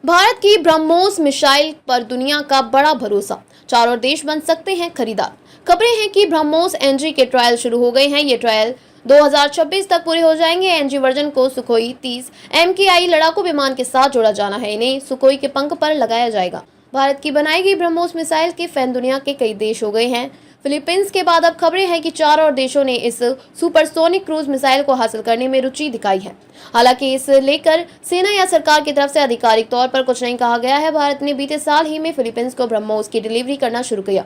भारत की ब्रह्मोस मिसाइल पर दुनिया का बड़ा भरोसा, चारों देश बन सकते हैं खरीदार। खबरें हैं कि ब्रह्मोस एनजी के ट्रायल शुरू हो गए हैं। ये ट्रायल 2026 तक पूरे हो जाएंगे। एनजी वर्जन को सुखोई 30 MKI लड़ाकू विमान के साथ जोड़ा जाना है। इन्हें सुखोई के पंख पर लगाया जाएगा। भारत की बनाई गई ब्रह्मोस मिसाइल के फैन दुनिया के कई देश हो गए हैं। फिलीपींस के बाद अब खबरें हैं कि 4 और देशों ने इस सुपरसोनिक क्रूज मिसाइल को हासिल करने में रुचि दिखाई है। हालांकि इस लेकर सेना या सरकार की तरफ से आधिकारिक तौर पर कुछ नहीं कहा गया है। भारत ने बीते साल ही में फिलीपींस को ब्रह्मोस की डिलीवरी करना शुरू किया।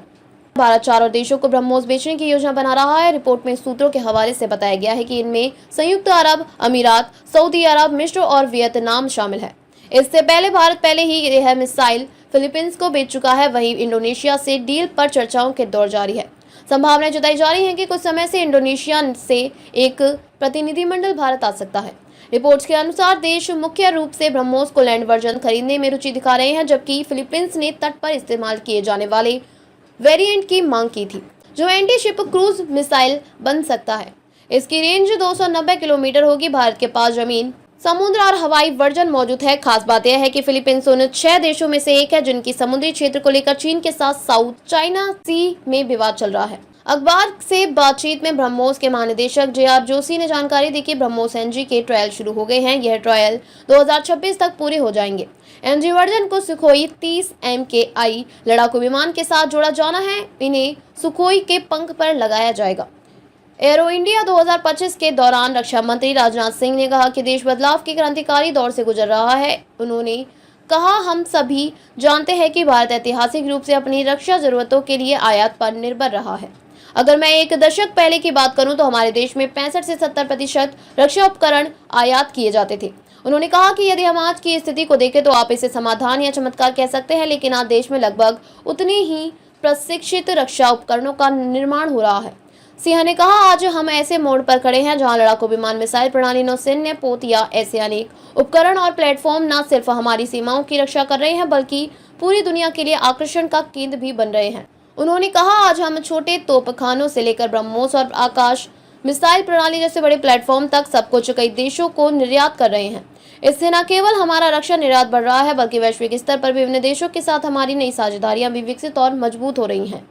भारत 4 और देशों को ब्रह्मोस बेचने की योजना बना रहा है। रिपोर्ट में सूत्रों के हवाले से बताया गया है कि इनमें संयुक्त अरब अमीरात, सऊदी अरब, मिस्र और वियतनाम शामिल है। इससे पहले भारत पहले ही यह मिसाइल फिलीपींस को बेच चुका है। वहीं इंडोनेशिया से डील पर चर्चाओं के दौर जारी है। संभावनाएं जताई जा रही हैं कि कुछ समय से इंडोनेशिया से एक प्रतिनिधिमंडल भारत आ सकता है। रिपोर्ट्स के अनुसार देश मुख्य रूप से ब्रह्मोस को लैंड वर्जन खरीदने में रुचि दिखा रहे हैं, जबकि फिलीपींस ने तट पर इस्तेमाल किए जाने वाले वेरिएंट की मांग की थी, जो एंटी शिप क्रूज मिसाइल बन सकता है। इसकी रेंज 290 किलोमीटर होगी। भारत के पास जमीन, समुद्र और हवाई वर्जन मौजूद है। खास बात यह है कि फिलीपींस उन 6 देशों में से एक है जिनकी समुद्री क्षेत्र को लेकर चीन के साथ साउथ चाइना सी में विवाद चल रहा है। अखबार से बातचीत में ब्रह्मोस के महानिदेशक JR जोशी ने जानकारी दी कि ब्रह्मोस एनजी के ट्रायल शुरू हो गए हैं। यह ट्रायल 2026 तक पूरे हो जाएंगे। एनजी वर्जन को सुखोई 30 MKI लड़ाकू विमान के साथ जोड़ा जाना है। इन्हें सुखोई के पंख पर लगाया जाएगा। एरो इंडिया 2025 के दौरान रक्षा मंत्री राजनाथ सिंह ने कहा कि देश बदलाव के क्रांतिकारी दौर से गुजर रहा है। उन्होंने कहा, हम सभी जानते हैं कि भारत ऐतिहासिक रूप से अपनी रक्षा जरूरतों के लिए आयात पर निर्भर रहा है। अगर मैं एक दशक पहले की बात करूं तो हमारे देश में 65 से 70% रक्षा उपकरण आयात किए जाते थे। उन्होंने कहा कि यदि हम आज की स्थिति को देखें तो आप इसे समाधान या चमत्कार कह सकते हैं, लेकिन आज देश में लगभग उतने ही प्रशिक्षित रक्षा उपकरणों का निर्माण हो रहा है। सिंह ने कहा, आज हम ऐसे मोड़ पर खड़े हैं जहां लड़ाकू विमान, मिसाइल प्रणाली, नौसैन्य पोत या ऐसे अनेक उपकरण और प्लेटफॉर्म न सिर्फ हमारी सीमाओं की रक्षा कर रहे हैं बल्कि पूरी दुनिया के लिए आकर्षण का केंद्र भी बन रहे हैं। उन्होंने कहा, आज हम छोटे तोपखानों से लेकर ब्रह्मोस और आकाश मिसाइल प्रणाली जैसे बड़े प्लेटफॉर्म तक सब कुछ कई देशों को निर्यात कर रहे हैं। इससे न केवल हमारा रक्षा निर्यात बढ़ रहा है बल्कि वैश्विक स्तर पर विभिन्न देशों के साथ हमारी नई साझेदारियां भी विकसित और मजबूत हो रही हैं।